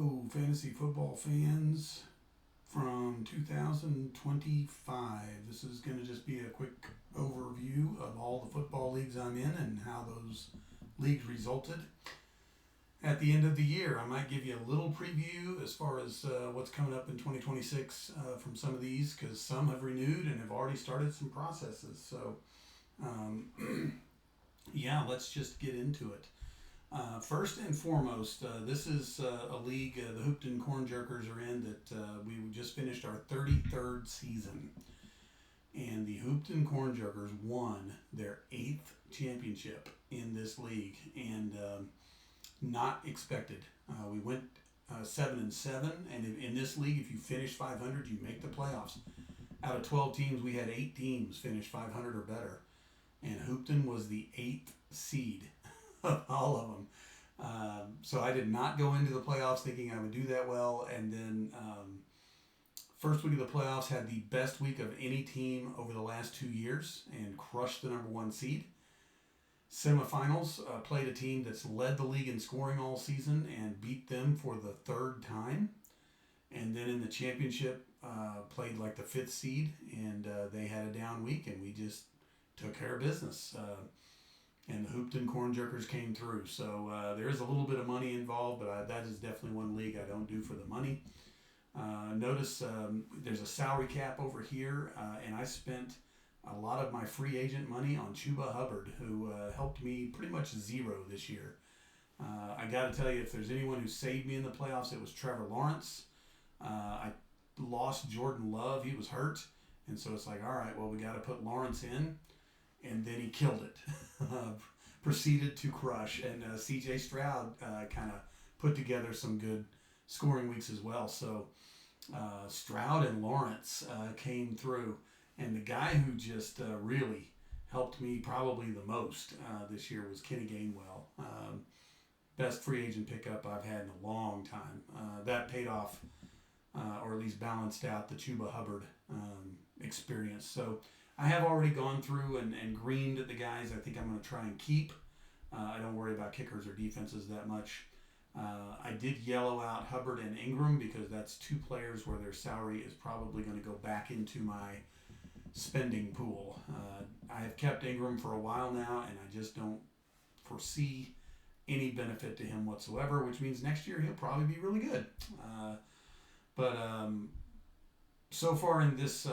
Hello, fantasy football fans from 2025. This is going to just be a quick overview of all the football leagues I'm in and how those leagues resulted at the end of the year. I might give you a little preview as far as what's coming up in 2026 from some of these, because some have renewed and have already started some processes. So, yeah, let's just get into it. First and foremost, this is a league the Hoopton Corn Jerkers are in that we just finished our 33rd season. And the Hoopton Corn Jerkers won their 8th championship in this league, and not expected. We went 7-7, and in this league, if you finish 500, you make the playoffs. Out of 12 teams, we had 8 teams finish 500 or better, and Hoopton was the 8th seed of all of them. So I did not go into the playoffs thinking I would do that well, and then first week of the playoffs had the best week of any team over the last 2 years and crushed the number 1 seed. Semifinals played a team that's led the league in scoring all season and beat them for the 3rd time. And then in the championship played like the 5th seed, and they had a down week, and we just took care of business. And the Hoopton Corn Jerkers came through. So there is a little bit of money involved, but that is definitely one league I don't do for the money. Notice there's a salary cap over here, and I spent a lot of my free agent money on Chuba Hubbard, who helped me pretty much zero this year. I got to tell you, if there's anyone who saved me in the playoffs, it was Trevor Lawrence. I lost Jordan Love. He was hurt. And so it's like, all right, well, we got to put Lawrence in. And then he killed it. Proceeded to crush. And C.J. Stroud kind of put together some good scoring weeks as well. So Stroud and Lawrence came through. And the guy who just really helped me probably the most this year was Kenny Gainwell. Best free agent pickup I've had in a long time. That paid off, or at least balanced out the Chuba Hubbard experience. So I have already gone through and greened the guys I think I'm going to try and keep. I don't worry about kickers or defenses that much. I did yellow out Hubbard and Ingram because that's 2 players where their salary is probably going to go back into my spending pool. I have kept Ingram for a while now, and I just don't foresee any benefit to him whatsoever, which means next year he'll probably be really good. But so far in this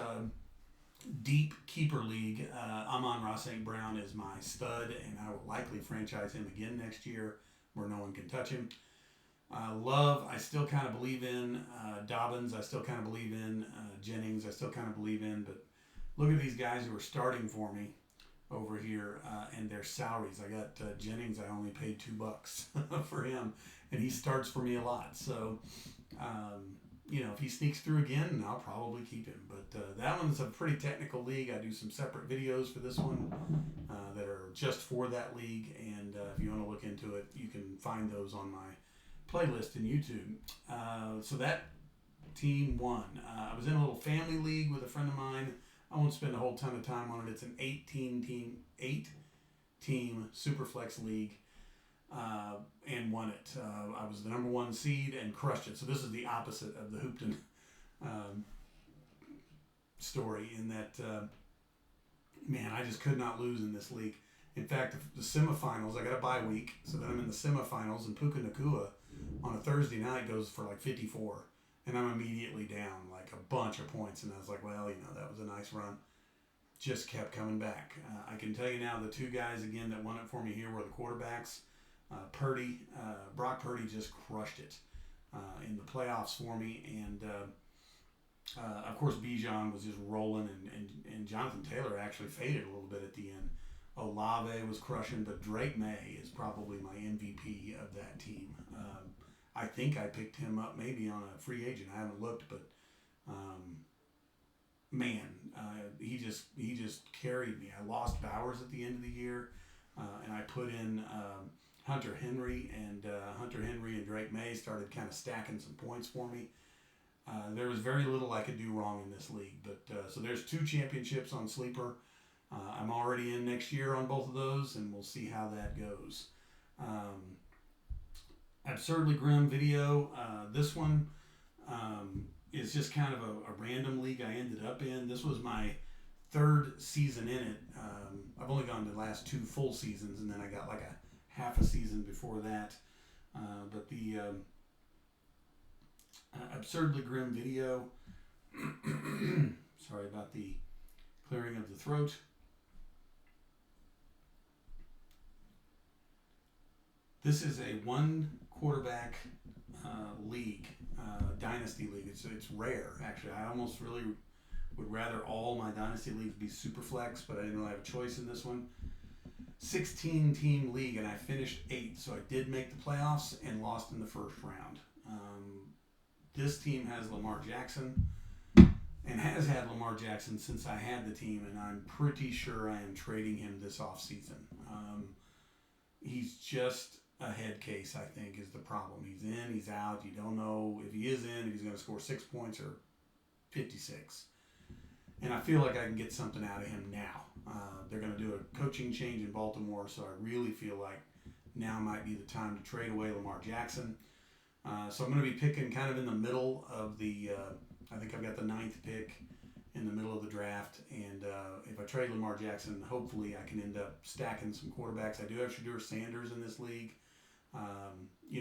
deep keeper league, Amon-Ra St. Brown is my stud, and I will likely franchise him again next year where no one can touch him. Love, I still kind of believe in. Dobbins, I still kind of believe in. Jennings, I still kind of believe in. But look at these guys who are starting for me over here and their salaries. I got Jennings, I only paid $2 for him, and he starts for me a lot. So, if he sneaks through again, I'll probably keep him. But that one's a pretty technical league. I do some separate videos for this one that are just for that league. And if you want to look into it, you can find those on my playlist in YouTube. So that team won. I was in a little family league with a friend of mine. I won't spend a whole ton of time on it. It's an 8-team Superflex league. And won it. I was the number 1 seed and crushed it. So this is the opposite of the Hoopton story in that, man, I just could not lose in this league. In fact, the semifinals, I got a bye week, so then I'm in the semifinals, and Puka Nacua on a Thursday night goes for like 54, and I'm immediately down like a bunch of points, and I was like, well, that was a nice run. Just kept coming back. I can tell you now, the 2 guys, again, that won it for me here were the quarterbacks. Brock Purdy just crushed it in the playoffs for me, and of course Bijan was just rolling, and Jonathan Taylor actually faded a little bit at the end. Olave was crushing, but Drake May is probably my MVP of that team. I think I picked him up maybe on a free agent. I haven't looked, but he just carried me. I lost Bowers at the end of the year, and I put in Hunter Henry, and Drake May started kind of stacking some points for me. There was very little I could do wrong in this league, but so there's 2 championships on Sleeper. I'm already in next year on both of those, and we'll see how that goes. Absurdly Grim video. This one is just kind of a random league I ended up in. This was my third season in it. I've only gone to the last 2 full seasons, and then I got like a half a season before that. But the Absurdly Grim Video, sorry about the clearing of the throat. This is a 1 quarterback league, dynasty league. It's rare, actually. I almost really would rather all my dynasty leagues be super flex, but I didn't really have a choice in this one. 16 team league, and I finished 8th, so I did make the playoffs and lost in the first round. This team has Lamar Jackson and has had Lamar Jackson since I had the team, and I'm pretty sure I am trading him this offseason. He's just a head case, I think, is the problem. He's in, he's out. You don't know if he is in, if he's going to score 6 points or 56. And I feel like I can get something out of him now. They're going to do a coaching change in Baltimore, so I really feel like now might be the time to trade away Lamar Jackson. So I'm going to be picking kind of in the middle of the, I think I've got the 9th pick in the middle of the draft. And if I trade Lamar Jackson, hopefully I can end up stacking some quarterbacks. I do have Shedeur Sanders in this league.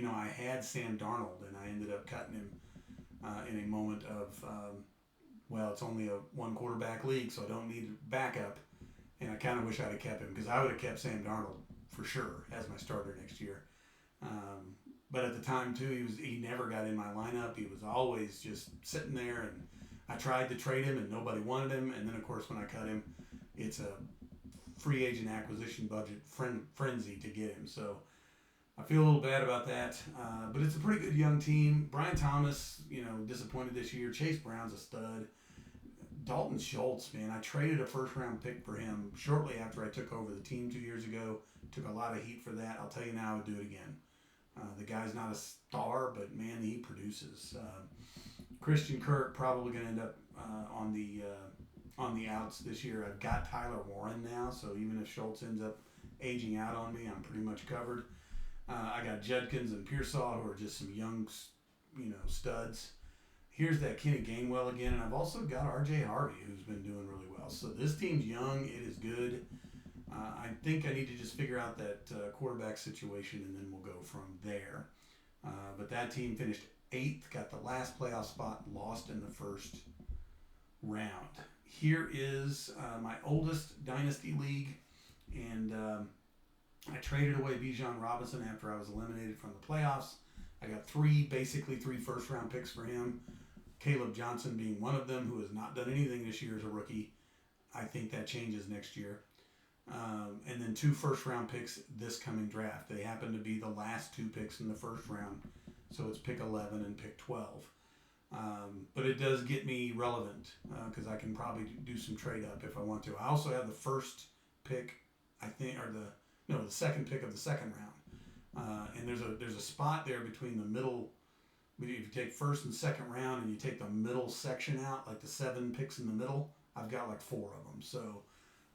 I had Sam Darnold, and I ended up cutting him in a moment of, it's only a 1 quarterback league, so I don't need backup. And I kind of wish I'd have kept him, because I would have kept Sam Darnold for sure as my starter next year. But at the time, too, he never got in my lineup. He was always just sitting there, and I tried to trade him, and nobody wanted him. And then, of course, when I cut him, it's a free agent acquisition budget frenzy to get him. So I feel a little bad about that. But it's a pretty good young team. Brian Thomas, disappointed this year. Chase Brown's a stud. Dalton Schultz, man, I traded a first-round pick for him shortly after I took over the team 2 years ago. Took a lot of heat for that. I'll tell you now, I would do it again. The guy's not a star, but, man, he produces. Christian Kirk probably going to end up on the outs this year. I've got Tyler Warren now, so even if Schultz ends up aging out on me, I'm pretty much covered. I got Judkins and Pearsall, who are just some young, studs. Here's that Kenny Gainwell again, and I've also got R.J. Harvey, who's been doing really well. So this team's young. It is good. I think I need to just figure out that quarterback situation, and then we'll go from there. But that team finished 8th, got the last playoff spot, lost in the first round. Here is my oldest dynasty league, and I traded away Bijan Robinson after I was eliminated from the playoffs. I got basically three first-round picks for him. Caleb Johnson being one of them, who has not done anything this year as a rookie. I think that changes next year. And then 2 first-round picks this coming draft. They happen to be the last 2 picks in the first round. So it's pick 11 and pick 12. But it does get me relevant because I can probably do some trade-up if I want to. I also have the first pick, the second pick of the second round. And there's a spot there between the middle. If you take first and second round and you take the middle section out, like the 7 picks in the middle, I've got like 4 of them. So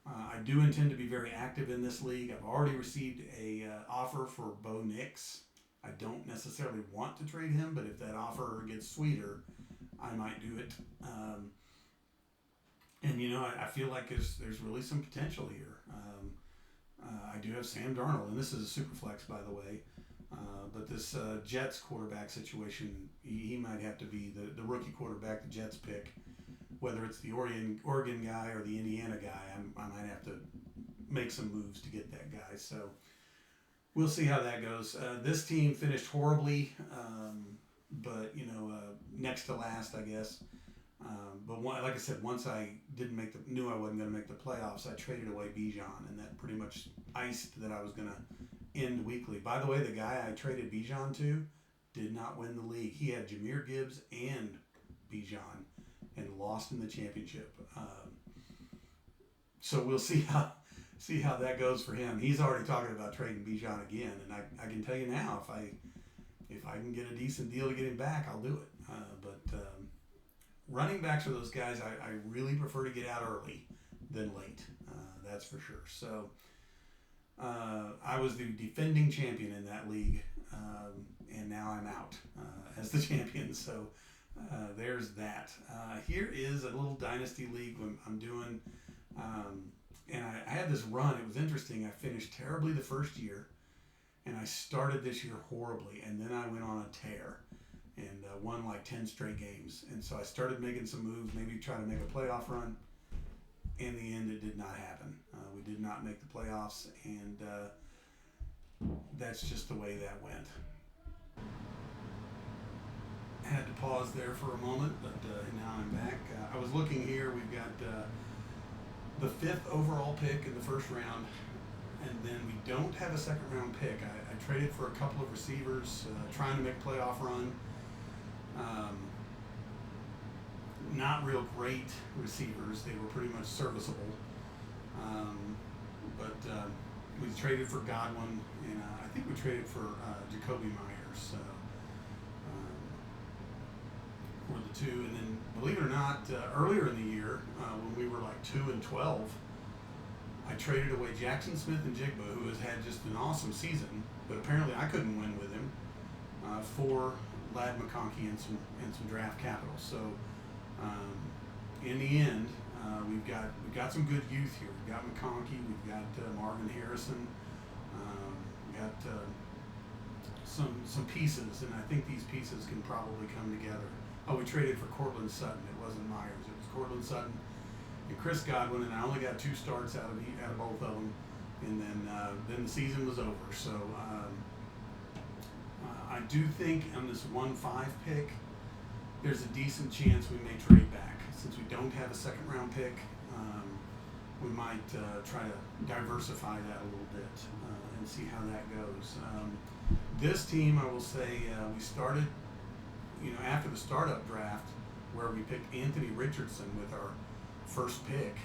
I do intend to be very active in this league. I've already received a offer for Bo Nix. I don't necessarily want to trade him, but if that offer gets sweeter, I might do it. I feel like there's really some potential here. I do have Sam Darnold, and this is a super flex, by the way. But this Jets quarterback situation, he might have to be the rookie quarterback the Jets pick. Whether it's the Oregon guy or the Indiana guy, I might have to make some moves to get that guy. So we'll see how that goes. This team finished horribly, but next to last, I guess. Like I said, once I knew I wasn't going to make the playoffs, I traded away Bijan, and that pretty much iced that I was going to end weekly. By the way, the guy I traded Bijan to did not win the league. He had Jahmyr Gibbs and Bijan and lost in the championship. So we'll see how that goes for him. He's already talking about trading Bijan again, and I can tell you now, if I can get a decent deal to get him back, I'll do it. But running backs are those guys I really prefer to get out early than late. That's for sure. So I was the defending champion in that league, and now I'm out. as the champion. So there's that. Here is a little dynasty league I'm doing. And I had this run. It was interesting. I finished terribly the first year, and I started this year horribly. And then I went on a tear and won like 10 straight games. And so I started making some moves, maybe try to make a playoff run. In the end, it did not happen. We did not make the playoffs, and that's just the way that went. Had to pause there for a moment, but now I'm back. I was looking here. We've got the 5th overall pick in the first round, and then we don't have a second round pick. I traded for a couple of receivers, trying to make a playoff run. Not real great receivers. They were pretty much serviceable. But we traded for Godwin, and I think we traded for Jacoby Myers. Were the two, and then believe it or not, earlier in the year when we were like 2-12, I traded away Jackson Smith-Njigba, who has had just an awesome season, but apparently I couldn't win with him, for Ladd McConkey and some draft capital. So in the end, we've got some good youth here. We've got McConkey, we've got Marvin Harrison, we've got some pieces, and I think these pieces can probably come together. Oh, we traded for Cortland Sutton. It wasn't Myers. It was Cortland Sutton and Chris Godwin, and I only got 2 starts out of both of them, and then the season was over. So I do think on this 1-5 pick, there's a decent chance we may trade back. Since we don't have a second round pick, we might try to diversify that a little bit and see how that goes. This team, I will say, we started, after the startup draft, where we picked Anthony Richardson with our first pick.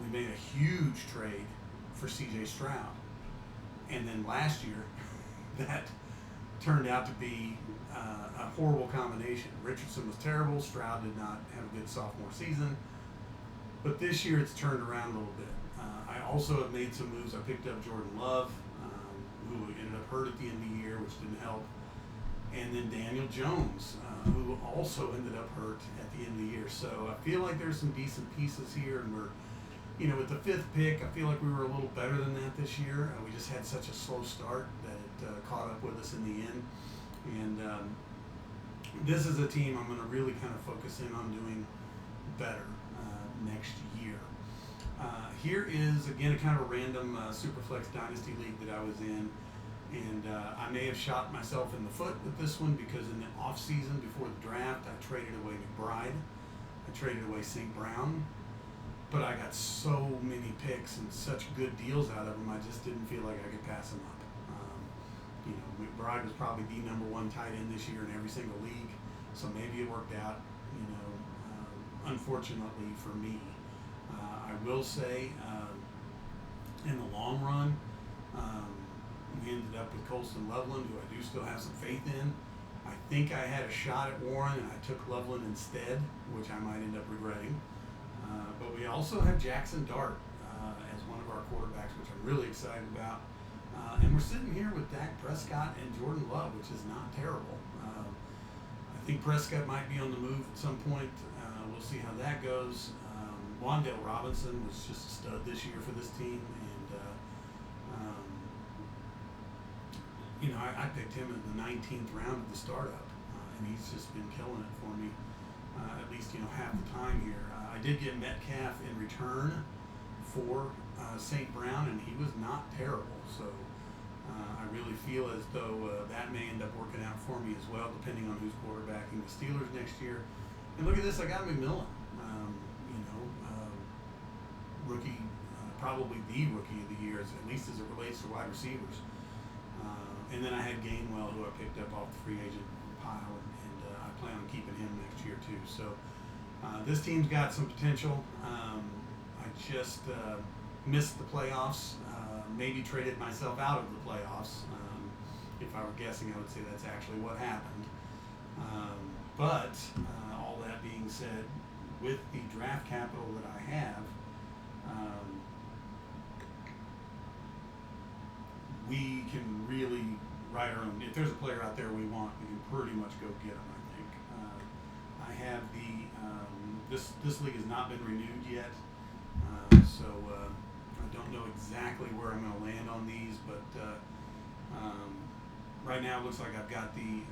We made a huge trade for C.J. Stroud, and then last year, that turned out to be a horrible combination. Richardson was terrible. Stroud did not have a good sophomore season. But this year it's turned around a little bit. I also have made some moves. I picked up Jordan Love, who ended up hurt at the end of the year, which didn't help. And then Daniel Jones, who also ended up hurt at the end of the year. So I feel like there's some decent pieces here, and we're, with the 5th pick, I feel like we were a little better than that this year. We just had such a slow start that it caught up with us in the end. And this is a team I'm going to really kind of focus in on doing better next year. Here is, again, a kind of a random Superflex Dynasty League that I was in. And I may have shot myself in the foot with this one because in the off-season before the draft, I traded away McBride. I traded away St. Brown. But I got so many picks and such good deals out of them, I just didn't feel like I could pass them up. McBride was probably the #1 tight end this year in every single league, so maybe it worked out, unfortunately for me. I will say, in the long run, we ended up with Colston Loveland, who I do still have some faith in. I think I had a shot at Warren, and I took Loveland instead, which I might end up regretting. But we also have Jackson Dart as one of our quarterbacks, which I'm really excited about. And we're sitting here with Dak Prescott and Jordan Love, which is not terrible. I think Prescott might be on the move at some point. We'll see how that goes. Wan'Dale Robinson was just a stud this year for this team, and I picked him in the 19th round of the startup, and he's just been killing it for me, at least half the time here. I did get Metcalf in return for St. Brown, and he was not terrible. So I really feel as though that may end up working out for me as well, depending on who's quarterbacking the Steelers next year. And look at this, I got McMillan, rookie, probably the rookie of the year, at least as it relates to wide receivers. And then I had Gainwell, who I picked up off the free agent pile, and I plan on keeping him next year too. So this team's got some potential. I just missed the playoffs, maybe traded myself out of the playoffs. If I were guessing, I would say that's actually what happened. But all that being said, with the draft capital that I have, we can really write our own. If there's a player out there we want, we can pretty much go get them. I think. I have the this league has not been renewed yet, so I don't know exactly where I'm going to land on these, but right now it looks like I've got the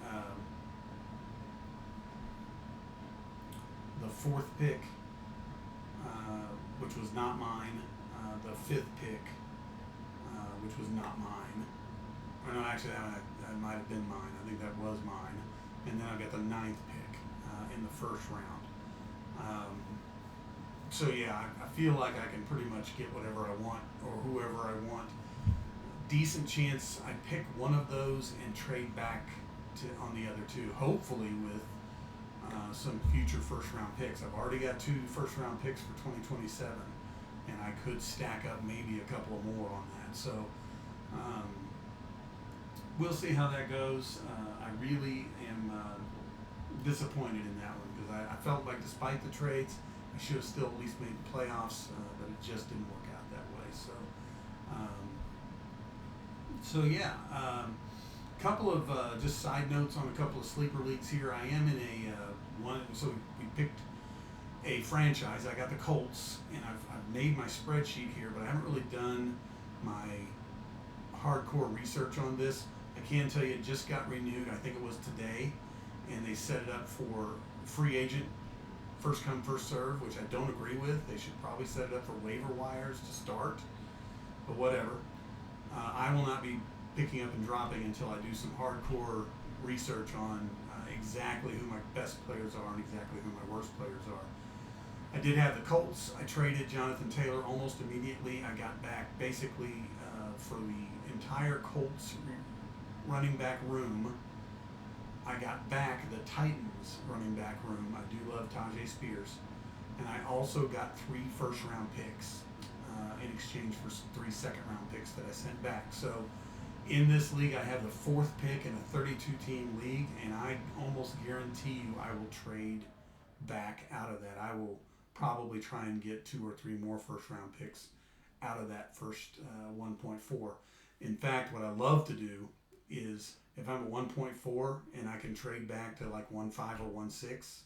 fourth pick, which was not mine, the fifth pick, which was not mine. Or no, actually, that might have been mine. I think that was mine. And then I've got the ninth pick in the first round. So yeah, I feel like I can pretty much get whatever I want or whoever I want. Decent chance I pick one of those and trade back on the other two, hopefully with some future first round picks. I've already got 2 first round picks for 2027, and I could stack up maybe a couple of more on that. So we'll see how that goes. I really am disappointed in that one because I felt like despite the trades, I should have still at least made the playoffs, but it just didn't work out that way. So yeah. Couple of just side notes on a couple of sleeper leagues here. I am in a one. So we picked a franchise. I got the Colts, and I've made my spreadsheet here, but I haven't really done my hardcore research on this. I can tell you it just got renewed. I think it was today, and they set it up for free agent, first come first serve, which I don't agree with. They should probably set it up for waiver wires to start, but whatever. I will not be picking up and dropping until I do some hardcore research on exactly who my best players are and exactly who my worst players are. I did have the Colts. I traded Jonathan Taylor almost immediately. I got back basically for the entire Colts running back room. I got back the Titans running back room. I do love Tajay Spears. And I also got 3 first round picks in exchange for 3 second round picks that I sent back. So in this league, I have the 4th pick in a 32-team league, and I almost guarantee you I will trade back out of that. I will probably try and get 2 or 3 more first-round picks out of that first 1.4. In fact, what I love to do is if I'm at 1.4 and I can trade back to like 1.5 or 1.6,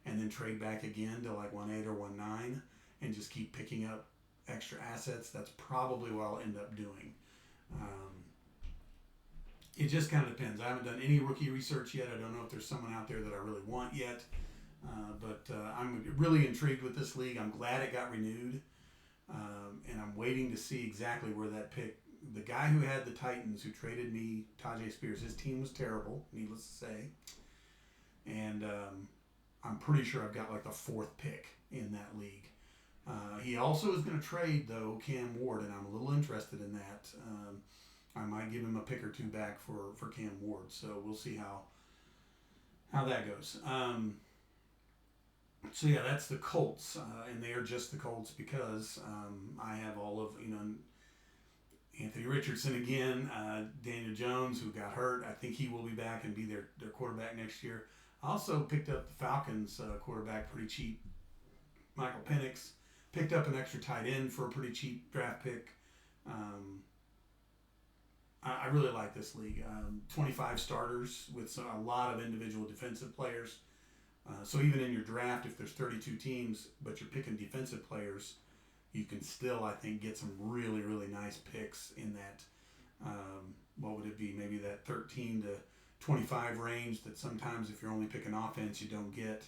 and then trade back again to like 1.8 or 1.9, and just keep picking up extra assets, that's probably what I'll end up doing. It just kind of depends. I haven't done any rookie research yet. I don't know if there's someone out there that I really want yet. But I'm really intrigued with this league. I'm glad it got renewed. And I'm waiting to see exactly where that pick. The guy who had the Titans, who traded me Tajay Spears, his team was terrible, needless to say. And I'm pretty sure I've got like the 4th pick in that league. He also is going to trade, though, Cam Ward, and I'm a little interested in that. I might give him a pick or 2 back for Cam Ward, so we'll see how that goes. So yeah, that's the Colts, and they are just the Colts because I have all of Anthony Richardson again, Daniel Jones, who got hurt. I think he will be back and be their quarterback next year. I also picked up the Falcons quarterback pretty cheap, Michael Penix. Picked up an extra tight end for a pretty cheap draft pick. I really like this league. 25 starters with a lot of individual defensive players. So even in your draft, if there's 32 teams, but you're picking defensive players, you can still, I think, get some really, really nice picks in that, what would it be, maybe that 13 to 25 range that sometimes if you're only picking offense, you don't get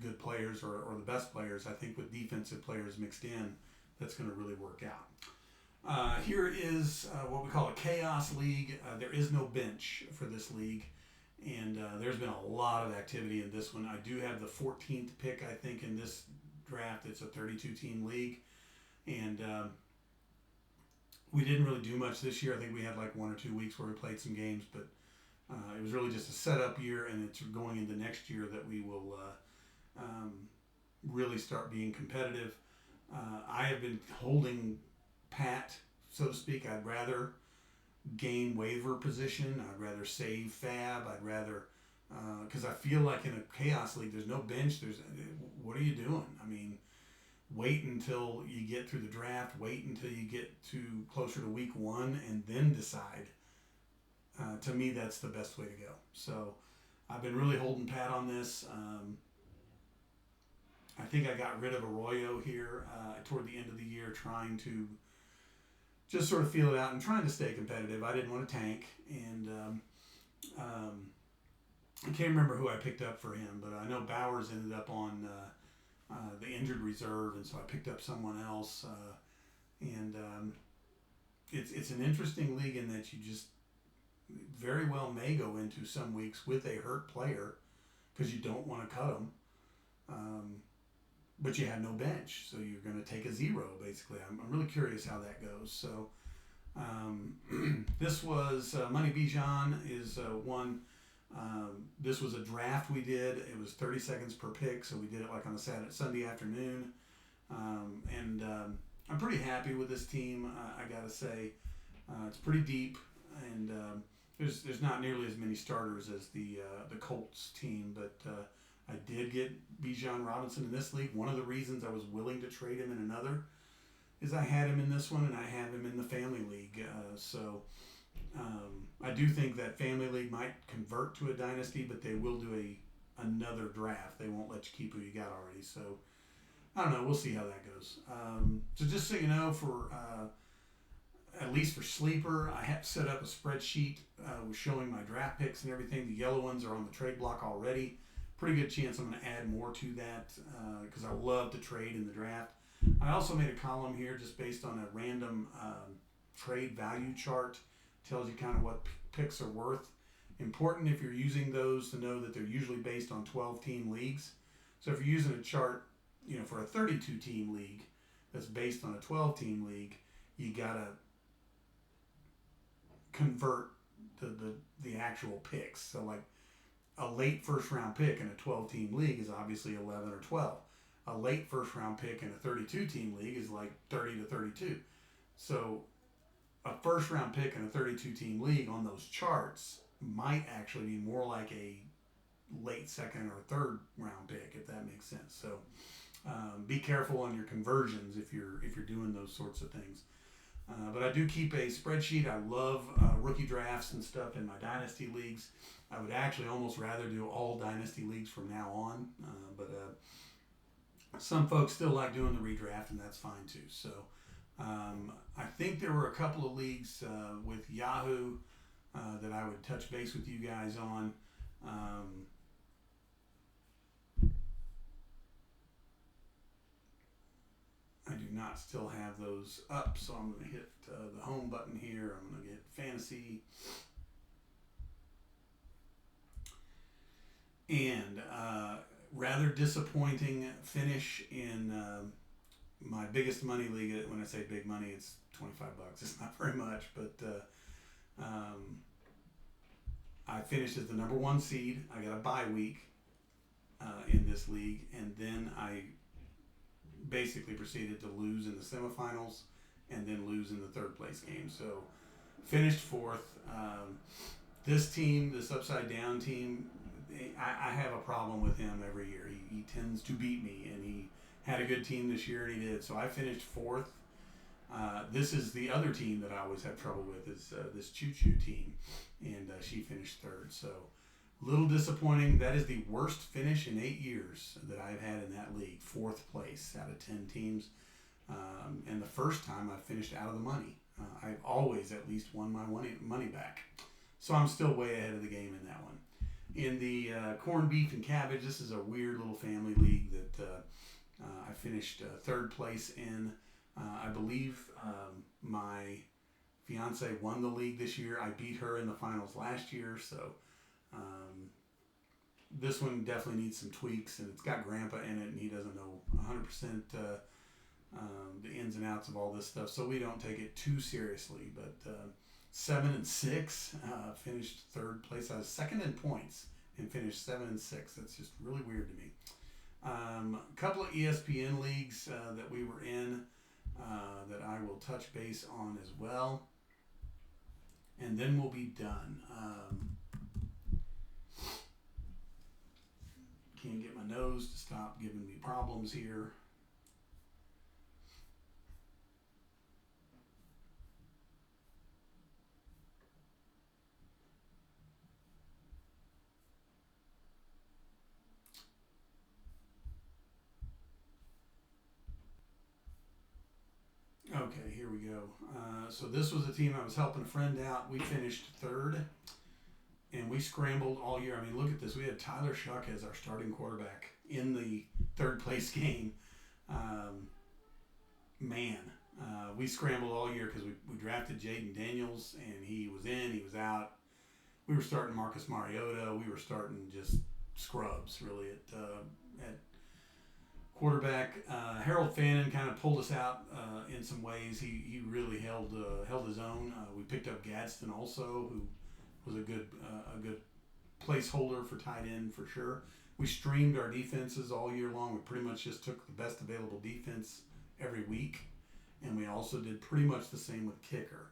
good players or the best players. I think with defensive players mixed in, that's going to really work out. Here is what we call a chaos league. There is no bench for this league, and there's been a lot of activity in this one. I do have the 14th pick, I think, in this draft. It's a 32-team league, and we didn't really do much this year. I think we had like 1 or 2 weeks where we played some games, but it was really just a setup year, and it's going into next year that we will really start being competitive. I have been holding pat, so to speak. I'd rather gain waiver position. I'd rather save fab. I'd rather, because I feel like in a chaos league, there's no bench. What are you doing? I mean, wait until you get through the draft. Wait until you get to closer to week 1, and then decide To me, that's the best way to go. So I've been really holding pat on this. I think I got rid of Arroyo here toward the end of the year, trying to just sort of feel it out and trying to stay competitive. I didn't want to tank, and I can't remember who I picked up for him, but I know Bowers ended up on the injured reserve, and so I picked up someone else. And it's an interesting league in that you just very well may go into some weeks with a hurt player because you don't want to cut them. But you have no bench, so you're going to take a zero, basically. I'm really curious how that goes. So this was Money Bijan is one. This was a draft we did. It was 30 seconds per pick, so we did it like on a Sunday afternoon. I'm pretty happy with this team. I got to say, it's pretty deep, and there's not nearly as many starters as the Colts team, but I did get Bijan Robinson in this league. One of the reasons I was willing to trade him in another is I had him in this one, and I have him in the family league. I do think that family league might convert to a dynasty, but they will do another draft. They won't let you keep who you got already. So I don't know. We'll see how that goes. So just so you know, for at least for Sleeper, I have set up a spreadsheet showing my draft picks and everything. The yellow ones are on the trade block already. Pretty good chance I'm going to add more to that because I love to trade in the draft. I also made a column here just based on a random trade value chart. Tells you kind of what picks are worth. Important if you're using those to know that they're usually based on 12-team leagues. So if you're using a chart, for a 32-team league that's based on a 12-team league, you gotta convert the actual picks. So like a late first-round pick in a 12-team league is obviously 11 or 12. A late first-round pick in a 32-team league is like 30 to 32. So a first-round pick in a 32-team league on those charts might actually be more like a late second or third round pick, if that makes sense. So be careful on your conversions if you're doing those sorts of things. But I do keep a spreadsheet. I love rookie drafts and stuff in my dynasty leagues. I would actually almost rather do all dynasty leagues from now on. But some folks still like doing the redraft, and that's fine too. So I think there were a couple of leagues with Yahoo that I would touch base with you guys on. I do not still have those up, so I'm going to hit the home button here. I'm going to get fantasy. And rather disappointing finish in my biggest money league. When I say big money, it's $25. It's not very much, but I finished as the number 1 seed. I got a bye week in this league, and then I basically proceeded to lose in the semifinals and then lose in the third place game. So finished 4th. This team, this upside down team, I have a problem with him every year. He tends to beat me, and he had a good team this year, and he did. So I finished 4th. This is the other team that I always have trouble with, is this Choo Choo team, and she finished 3rd. So a little disappointing. That is the worst finish in 8 years that I've had in that league. 4th place out of 10 teams, and the first time I finished out of the money. I've always at least won my money back. So I'm still way ahead of the game in that one. In the corned beef and cabbage, this is a weird little family league that I finished 3rd place in. I believe my fiance won the league this year. I beat her in the finals last year, so this one definitely needs some tweaks, and it's got Grandpa in it, and he doesn't know 100% the ins and outs of all this stuff, so we don't take it too seriously. But 7-6, finished 3rd place. I was 2nd in points and finished 7-6. That's just really weird to me. A couple of ESPN leagues that we were in that I will touch base on as well, and then we'll be done. Can't get my nose to stop giving me problems here. Okay, here we go. So this was a team I was helping a friend out. We finished third, and we scrambled all year. I mean, look at this. We had Tyler Shuck as our starting quarterback in the third place game. Man, we scrambled all year because we drafted Jaden Daniels, and he was in, he was out. We were starting Marcus Mariota. We were starting just scrubs, really, at quarterback. Harold Fannin kind of pulled us out in some ways. He really held his own. We picked up Gadsden also, who was a good placeholder for tight end for sure. We streamed our defenses all year long. We pretty much just took the best available defense every week, and we also did pretty much the same with kicker.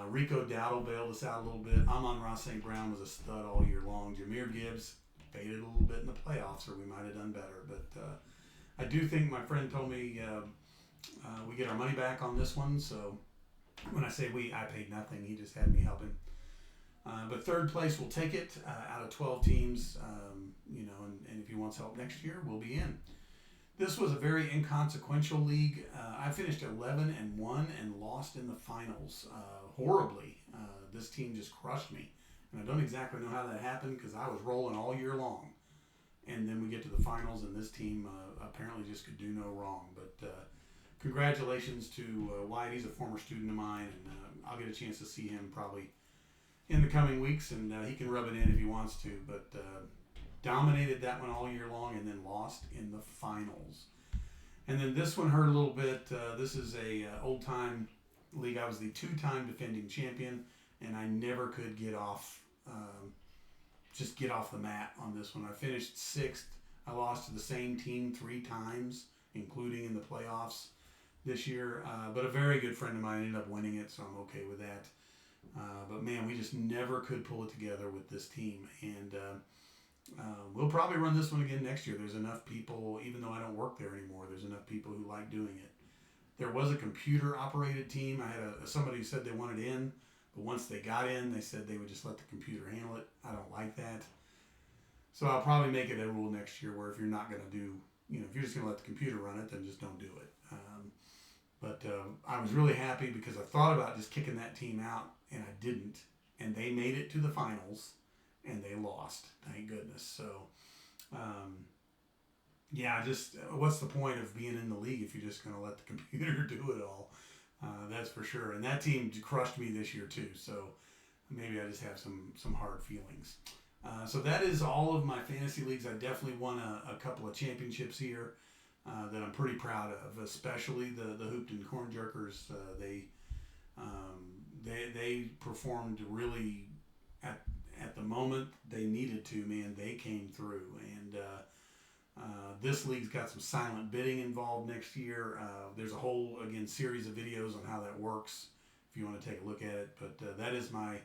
Rico Dowdle bailed us out a little bit. Amon-Ra St. Brown was a stud all year long. Jameer Gibbs faded a little bit in the playoffs, or we might have done better. But I do think my friend told me we get our money back on this one. So when I say I paid nothing. He just had me help him. But third place, we'll take it out of 12 teams. And if he wants help next year, we'll be in. This was a very inconsequential league. I finished 11-1 and lost in the finals horribly. This team just crushed me. And I don't exactly know how that happened because I was rolling all year long. And then we get to the finals, and this team apparently just could do no wrong. But congratulations to White. He's a former student of mine, and I'll get a chance to see him probably in the coming weeks, and he can rub it in if he wants to. But dominated that one all year long and then lost in the finals. And then this one hurt a little bit. This is a old-time league. I was the 2-time defending champion, and I never could get off the mat on this one. I finished 6th. I lost to the same team 3 times, including in the playoffs this year. But a very good friend of mine ended up winning it, so I'm okay with that. But man, we just never could pull it together with this team. And we'll probably run this one again next year. There's enough people, even though I don't work there anymore, there's enough people who like doing it. There was a computer-operated team. I had somebody who said they wanted in, but once they got in, they said they would just let the computer handle it. I don't like that. So I'll probably make it a rule next year where if you're not going to do, if you're just going to let the computer run it, then just don't do it. But I was really happy because I thought about just kicking that team out, and I didn't. And they made it to the finals, and they lost. Thank goodness. So, what's the point of being in the league if you're just going to let the computer do it all? That's for sure. And that team crushed me this year too. So maybe I just have some hard feelings. So that is all of my fantasy leagues. I definitely won a couple of championships here that I'm pretty proud of, especially the Hoopton Corn Jerkers. They performed really at the moment they needed to. Man, they came through. And this league's got some silent bidding involved next year. There's a whole, again, series of videos on how that works if you want to take a look at it. But that is my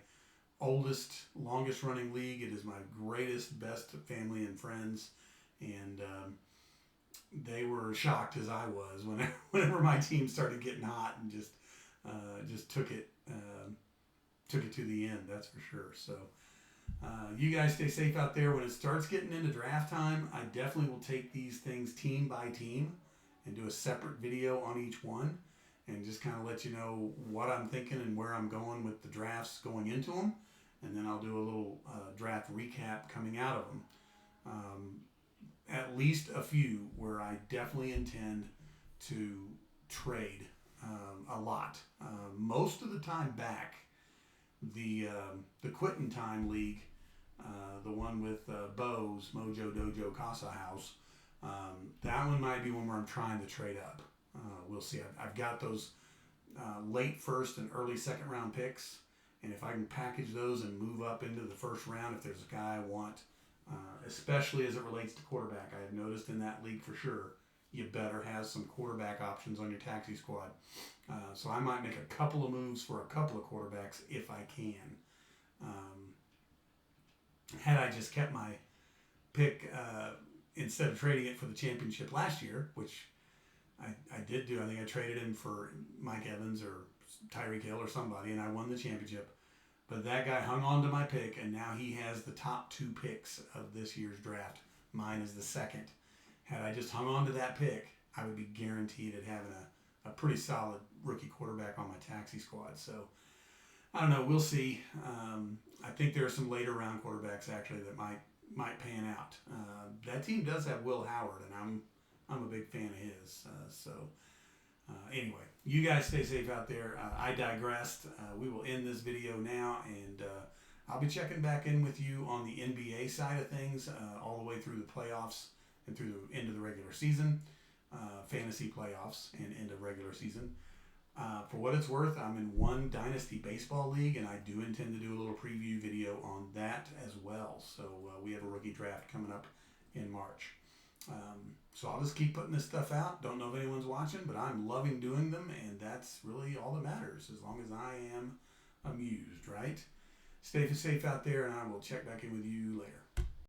oldest, longest running league. It is my greatest, best family and friends. And they were shocked as I was whenever my team started getting hot and just took it to the end. That's for sure. So you guys stay safe out there. When it starts getting into draft time, I definitely will take these things team by team and do a separate video on each one and just kind of let you know what I'm thinking and where I'm going with the drafts going into them. And then I'll do a little draft recap coming out of them. At least a few where I definitely intend to trade a lot. Most of the time back, the Quitting Time League, the one with Bo's, Mojo Dojo Casa House, that one might be one where I'm trying to trade up. We'll see. I've got those late first and early second round picks, and if I can package those and move up into the first round, if there's a guy I want, especially as it relates to quarterback, I have noticed in that league for sure, you better have some quarterback options on your taxi squad. So I might make a couple of moves for a couple of quarterbacks if I can. Had I just kept my pick instead of trading it for the championship last year, which I did do. I think I traded him for Mike Evans or Tyreek Hill or somebody, and I won the championship. But that guy hung on to my pick, and now he has the top 2 picks of this year's draft. Mine is the second. Had I just hung on to that pick, I would be guaranteed at having a a pretty solid rookie quarterback on my taxi squad. So I don't know. We'll see. I think there are some later round quarterbacks actually that might pan out. That team does have Will Howard, and I'm a big fan of his. Anyway, you guys stay safe out there. I digressed. We will end this video now, and I'll be checking back in with you on the NBA side of things all the way through the playoffs and through the end of the regular season, fantasy playoffs and end of regular season. For what it's worth, I'm in one Dynasty Baseball League, and I do intend to do a little preview video on that as well. So we have a rookie draft coming up in March. So I'll just keep putting this stuff out. Don't know if anyone's watching, but I'm loving doing them, and that's really all that matters, as long as I am amused, right? Stay safe out there, and I will check back in with you later.